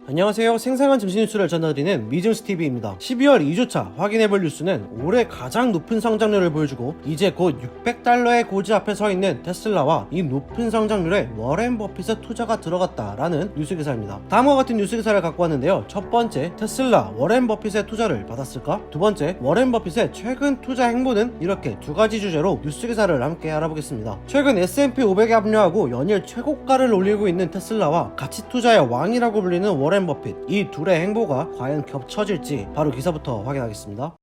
안녕하세요. 생생한 증시 뉴스를 전해드리는 미증스TV입니다. 12월 2주차 확인해볼 뉴스는 올해 가장 높은 성장률을 보여주고 이제 곧 $600의 고지 앞에 서 있는 테슬라와 이 높은 성장률에 워렌 버핏의 투자가 들어갔다라는 뉴스 기사입니다. 다음과 같은 뉴스 기사를 갖고 왔는데요. 첫 번째, 테슬라 워렌 버핏의 투자를 받았을까? 두 번째, 워렌 버핏의 최근 투자 행보는? 이렇게 두 가지 주제로 뉴스 기사를 함께 알아보겠습니다. 최근 S&P 500에 합류하고 연일 최고가를 올리고 있는 테슬라와 가치 투자의 왕이라고 불리는 워렌 버핏, 이 둘의 행보가 과연 겹쳐질지 바로 기사부터 확인하겠습니다.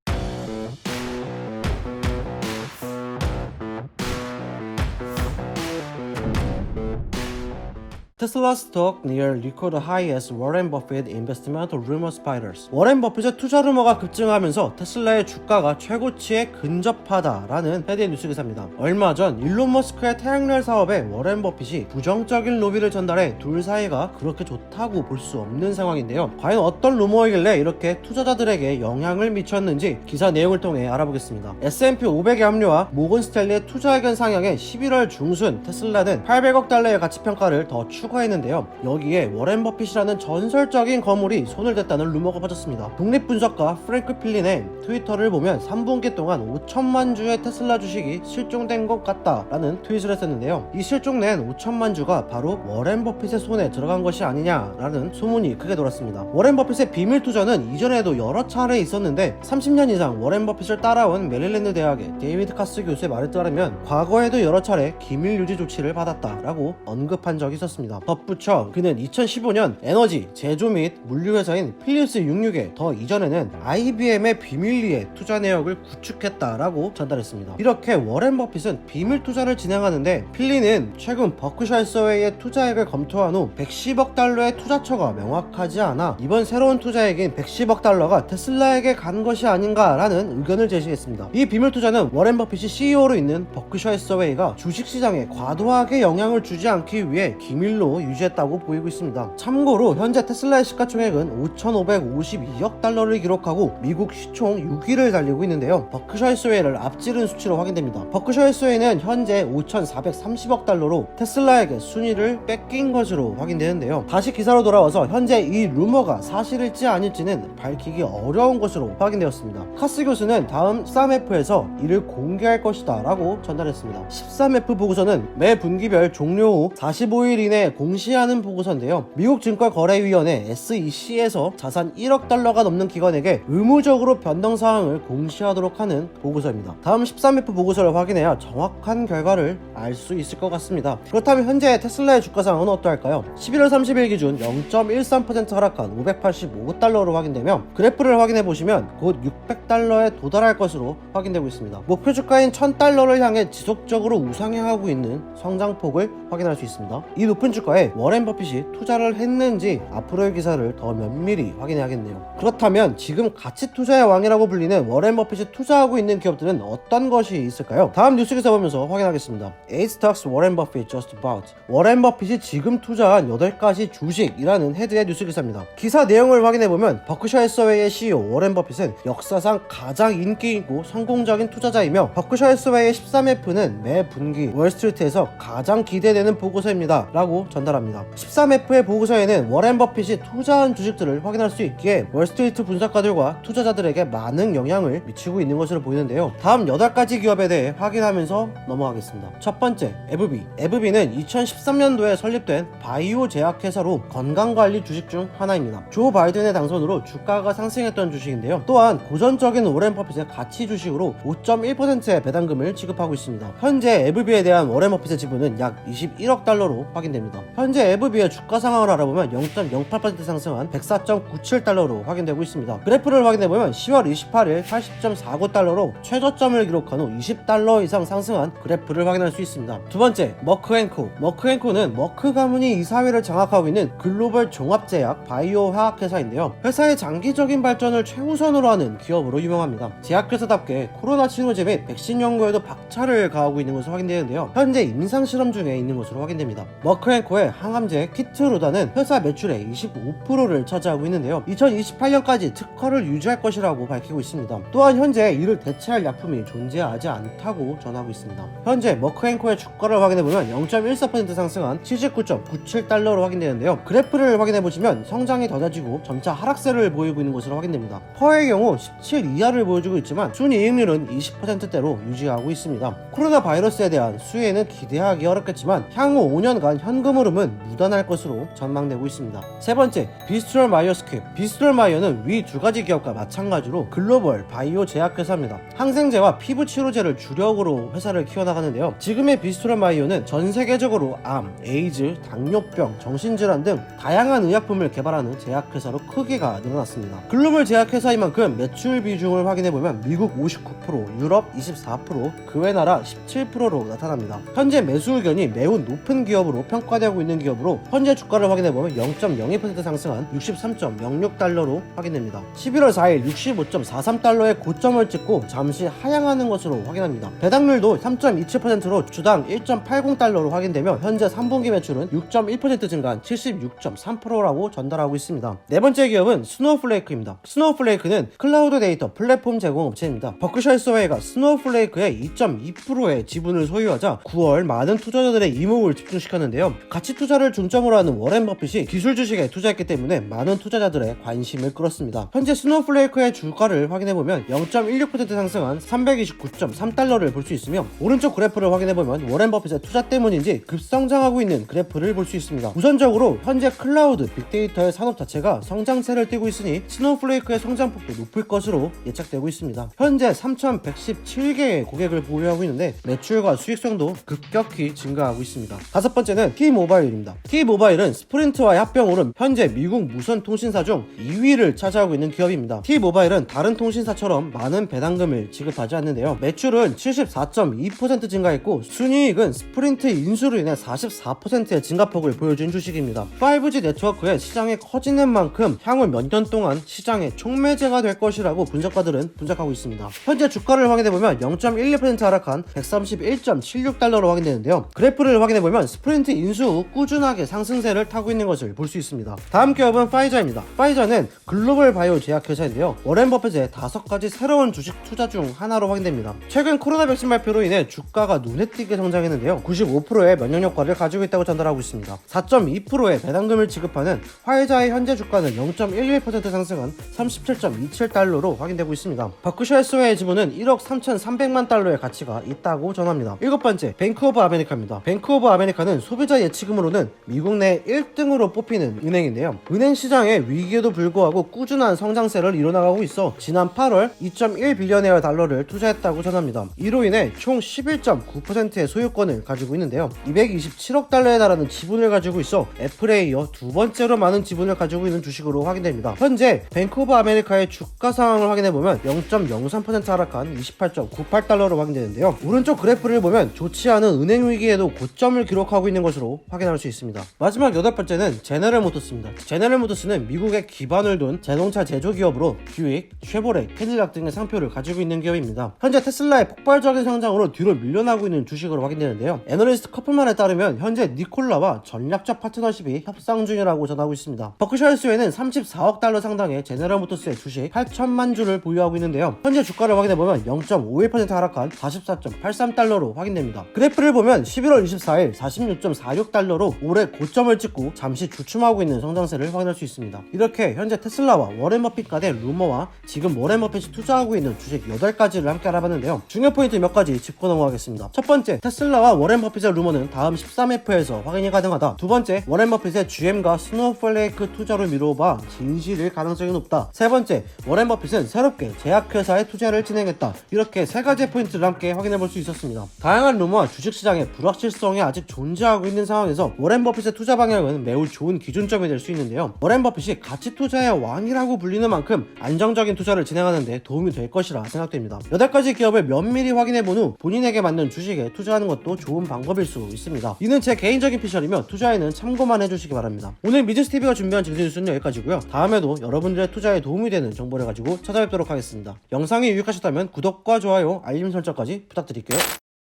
Tesla stock near record high as Warren Buffett investment rumor spiders. 워렌 버핏의 투자 루머가 급증하면서 테슬라의 주가가 최고치에 근접하다라는 헤드의 뉴스 기사입니다. 얼마 전 일론 머스크의 태양열 사업에 워렌 버핏이 부정적인 로비를 전달해 둘 사이가 그렇게 좋다고 볼 수 없는 상황인데요. 과연 어떤 루머이길래 이렇게 투자자들에게 영향을 미쳤는지 기사 내용을 통해 알아보겠습니다. S&P 500에 합류와 모건 스탠리의 투자 의견 상향에 11월 중순 테슬라는 $800억 가치평가를 더 추가했는데요. 여기에 워렌 버핏이라는 전설적인 거물이 손을 댔다는 루머가 퍼졌습니다. 독립분석가 프랭크 필린의 트위터를 보면 3분기 동안 5천만 주의 테슬라 주식이 실종된 것 같다라는 트윗을 했었는데요. 이 실종된 5천만 주가 바로 워렌 버핏의 손에 들어간 것이 아니냐라는 소문이 크게 돌았습니다. 워렌 버핏의 비밀 투자는 이전에도 여러 차례 있었는데 30년 이상 워렌 버핏을 따라온 메릴랜드 대학의 데이비드 카스 교수의 말에 따르면 과거에도 여러 차례 기밀 유지 조치를 받았다라고 언급한 적이 있었습니다. 덧붙여 그는 2015년 에너지, 제조 및 물류회사인 필립스 66에 더 이전에는 IBM의 비밀리에 투자 내역을 구축했다라고 전달했습니다. 이렇게 워렌 버핏은 비밀 투자를 진행하는데 필리는 최근 버크셔 해서웨이의 투자액을 검토한 후 $110억 투자처가 명확하지 않아 이번 새로운 투자액인 $110억 테슬라에게 간 것이 아닌가라는 의견을 제시했습니다. 이 비밀 투자는 워렌 버핏이 CEO로 있는 버크셔 해서웨이가 주식시장에 과도하게 영향을 주지 않기 위해 기밀로 유지했다고 보이고 있습니다. 참고로 현재 테슬라의 시가총액은 $5,552억 기록하고 미국 시총 6위를 달리고 있는데요. 버크셔 해서웨이를 앞지른 수치로 확인됩니다. 버크셔 해서웨이는 현재 $5,430억 테슬라에게 순위를 뺏긴 것으로 확인되는데요. 다시 기사로 돌아와서 현재 이 루머가 사실일지 아닐지는 밝히기 어려운 것으로 확인되었습니다. 카스 교수는 다음 13F에서 이를 공개할 것이다 라고 전달했습니다. 13F 보고서는 매 분기별 종료 후 45일 이내 공시하는 보고서인데요. 미국 증권거래위원회 SEC에서 자산 $1억 넘는 기관에게 의무적으로 변동사항을 공시하도록 하는 보고서입니다. 다음 13F 보고서를 확인해야 정확한 결과를 알 수 있을 것 같습니다. 그렇다면 현재 테슬라의 주가 상황은 어떠할까요? 11월 30일 기준 0.13% 하락한 $585로 확인되며 그래프를 확인해 보시면 곧 $600에 도달할 것으로 확인되고 있습니다. 목표 주가인 $1,000를 향해 지속적으로 우상향하고 있는 성장폭을 확인할 수 있습니다. 이 높은 주가에 워렌 버핏이 투자를 했는지 앞으로의 기사를 더 면밀히 확인해야겠네요. 그렇다면 지금 가치 투자의 왕이라고 불리는 워렌 버핏이 투자하고 있는 기업들은 어떤 것이 있을까요? 다음 뉴스 기사 보면서 확인하겠습니다. 8 stocks Warren Buffett just bought. 워렌 버핏이 지금 투자한 8가지 주식이라는 헤드의 뉴스 기사입니다. 기사 내용을 확인해보면 버크셔 해서웨이의 CEO 워렌 버핏은 역사상 가장 인기 있고 성공적인 투자자이며 버크셔 해서웨이의 13F는 매 분기 월스트리트에서 가장 기대되는 보고서입니다 라고 전달합니다. 13F의 보고서에는 워렌 버핏이 투자한 주식들을 확인할 수 있기에 월스트리트 분석가들과 투자자들에게 많은 영향을 미치고 있는 것으로 보이는데요. 다음 8가지 기업에 대해 확인하면서 넘어가겠습니다. 첫 번째, 에브비. 에브비는 2013년도에 설립된 바이오 제약회사로 건강관리 주식 중 하나입니다. 조 바이든의 당선으로 주가가 상승했던 주식인데요. 또한 고전적인 워렌 버핏의 가치 주식으로 5.1%의 배당금을 지급하고 있습니다. 현재 에브비에 대한 워렌 버핏의 지분은 약 $21억 확인됩니다. 현재 에브비의 주가 상황을 알아보면 0.08% 상승한 $104.97로 확인되고 있습니다. 그래프를 확인해보면 10월 28일 80.49로 최저점을 기록한 후 $20 이상 상승한 그래프를 확인할 수 있습니다. 두 번째, 머크앤코. 머크앤코는 머크 가문이 이사회를 장악하고 있는 글로벌 종합제약 바이오 화학회사인데요. 회사의 장기적인 발전을 최우선으로 하는 기업으로 유명합니다. 제약회사답게 코로나 치료제 및 백신 연구에도 박차를 가하고 있는 것으로 확인되는데요. 현재 임상실험 중에 있는 것으로 확인됩니다. 머크앤코 머크앤코의 항암제 키트루다는 회사 매출의 25%를 차지하고 있는데요. 2028년까지 특허를 유지할 것이라고 밝히고 있습니다. 또한 현재 이를 대체할 약품이 존재하지 않다고 전하고 있습니다. 현재 머크앤코의 주가를 확인해보면 0.14% 상승한 79.97달러로 확인되는데요. 그래프를 확인해보시면 성장이 더뎌지고 점차 하락세를 보이고 있는 것으로 확인됩니다. 퍼의 경우 17 이하를 보여주고 있지만 순이익률은 20%대로 유지하고 있습니다. 코로나 바이러스에 대한 수혜는 기대하기 어렵겠지만 향후 5년간 현금 흐름은 무단할 것으로 전망되고 있습니다. 세 번째, 비스트럴 마이어 스퀘어. 비스트럴 마이어는 위 두 가지 기업과 마찬가지로 글로벌 바이오 제약회사입니다. 항생제와 피부 치료제를 주력으로 회사를 키워나가는데요. 지금의 비스트럴 마이어는 전 세계적으로 암, 에이즈, 당뇨병, 정신질환 등 다양한 의약품을 개발하는 제약회사로 크기가 늘어났습니다. 글로벌 제약회사인 만큼 매출 비중을 확인해보면 미국 59%, 유럽 24%, 그 외 나라 17%로 나타납니다. 현재 매수 의견이 매우 높은 기업으로 평가되고 있는 기업으로 현재 주가를 확인해보면 0.02% 상승한 63.06달러로 확인됩니다. 11월 4일 65.43달러의 고점을 찍고 잠시 하향하는 것으로 확인합니다. 배당률도 3.27%로 주당 1.80달러로 확인되며 현재 3분기 매출은 6.1% 증가한 76.3%라고 전달하고 있습니다. 네 번째 기업은 스노우플레이크입니다. 스노우플레이크는 클라우드 데이터 플랫폼 제공 업체입니다. 버크셔 해서웨이가 스노우플레이크의 2.2%의 지분을 소유하자 9월 많은 투자자들의 이목을 집중시켰는데요. 가치 투자를 중점으로 하는 워렌 버핏이 기술 주식에 투자했기 때문에 많은 투자자들의 관심을 끌었습니다. 현재 스노우플레이크의 주가를 확인해보면 0.16% 상승한 329.3달러를 볼 수 있으며 오른쪽 그래프를 확인해보면 워렌 버핏의 투자 때문인지 급성장하고 있는 그래프를 볼 수 있습니다. 우선적으로 현재 클라우드 빅데이터의 산업 자체가 성장세를 띠고 있으니 스노우플레이크의 성장폭도 높을 것으로 예측되고 있습니다. 현재 3,117개의 고객을 보유하고 있는데 매출과 수익성도 급격히 증가하고 있습니다. 다섯 번째는 T모바일입니다. T모바일은 스프린트와의 합병으로 현재 미국 무선 통신사 중 2위를 차지하고 있는 기업입니다. T모바일은 다른 통신사처럼 많은 배당금을 지급하지 않는데요. 매출은 74.2% 증가했고 순이익은 스프린트 인수로 인해 44%의 증가폭을 보여준 주식입니다. 5G 네트워크의 시장이 커지는 만큼 향후 몇 년 동안 시장의 촉매제가 될 것이라고 분석가들은 분석하고 있습니다. 현재 주가를 확인해보면 0.12% 하락한 131.76달러로 확인되는데요. 그래프를 확인해보면 스프린트 인수 후 꾸준하게 상승세를 타고 있는 것을 볼 수 있습니다. 다음 기업은 파이저입니다. 파이저는 글로벌 바이오 제약회사인데요. 워렌 버핏의 5가지 새로운 주식 투자 중 하나로 확인됩니다. 최근 코로나 백신 발표로 인해 주가가 눈에 띄게 성장했는데요. 95%의 면역 효과를 가지고 있다고 전달하고 있습니다. 4.2%의 배당금을 지급하는 화이자의 현재 주가는 0.11% 상승한 37.27달러로 확인되고 있습니다. 버크셔 해서웨이 지분은 1억 3,300만 달러의 가치가 있다고 전합니다. 일곱 번째, 뱅크 오브 아메리카입니다. 뱅크 오브 아메리카는 소비자 예치금으로는 미국 내 1등으로 뽑히는 은행인데요. 은행 시장의 위기에도 불구하고 꾸준한 성장세를 이뤄나가고 있어 지난 8월 2.1빌리언 달러를 투자했다고 전합니다. 이로 인해 총 11.9%의 소유권을 가지고 있는데요. 227억 달러에 달하는 지분을 가지고 있어 애플에 이어 두 번째로 많은 지분을 가지고 있는 주식으로 확인됩니다. 현재 뱅크 오브 아메리카의 주가 상황을 확인해보면 0.03% 하락한 28.98달러로 확인되는데요. 오른쪽 그래프를 보면 좋지 않은 은행 위기에도 고점을 기록하고 있는 것으로 확인할 수 있습니다. 마지막 여덟 번째는 제너럴 모터스입니다. 제너럴 모터스는 미국에 기반을 둔 자동차 제조 기업으로 뷰익, 쉐보레, 캐딜락 등의 상표를 가지고 있는 기업입니다. 현재 테슬라의 폭발적인 성장으로 뒤로 밀려나고 있는 주식으로 확인되는데요. 애널리스트 커플만에 따르면 현재 니콜라와 전략적 파트너십이 협상 중이라고 전하고 있습니다. 버크셔 해서웨이는 34억 달러 상당의 제너럴 모터스의 주식 8천만 주를 보유하고 있는데요. 현재 주가를 확인해보면 0.51% 하락한 44.83달러로 확인됩니다. 그래프를 보면 11월 24일 46.46달러로 올해 고점을 찍고 잠시 주춤하고 있는 성장세를 확인할 수 있습니다. 이렇게 현재 테슬라와 워렌 버핏 간의 루머와 지금 워렌 버핏이 투자하고 있는 주식 8가지를 함께 알아봤는데요. 중요 포인트 몇 가지 짚고 넘어가겠습니다. 첫 번째, 테슬라와 워렌 버핏의 루머는 다음 13F에서 확인이 가능하다. 두 번째, 워렌 버핏의 GM과 스노우플레이크 투자로 미뤄봐 진실일 가능성이 높다. 세 번째, 워렌 버핏은 새롭게 제약회사에 투자를 진행했다. 이렇게 세 가지 포인트를 함께 확인해 볼 수 있었습니다. 다양한 루머와 주식시장의 불확실성이 아직 존재하고 있는 상황에서 워렌 버핏의 투자 방향은 매우 좋은 기준점이 될 수 있는데요. 워렌 버핏이 가치 투자의 왕이라고 불리는 만큼 안정적인 투자를 진행하는 데 도움이 될 것이라 생각됩니다. 8가지 기업을 면밀히 확인해 본 후 본인에게 맞는 주식에 투자하는 것도 좋은 방법일 수 있습니다. 이는 제 개인적인 피셜이며 투자에는 참고만 해주시기 바랍니다. 오늘 미즈TV가 준비한 증시 뉴스는 여기까지고요. 다음에도 여러분들의 투자에 도움이 되는 정보를 가지고 찾아뵙도록 하겠습니다. 영상이 유익하셨다면 구독과 좋아요, 알림 설정까지 부탁드릴게요.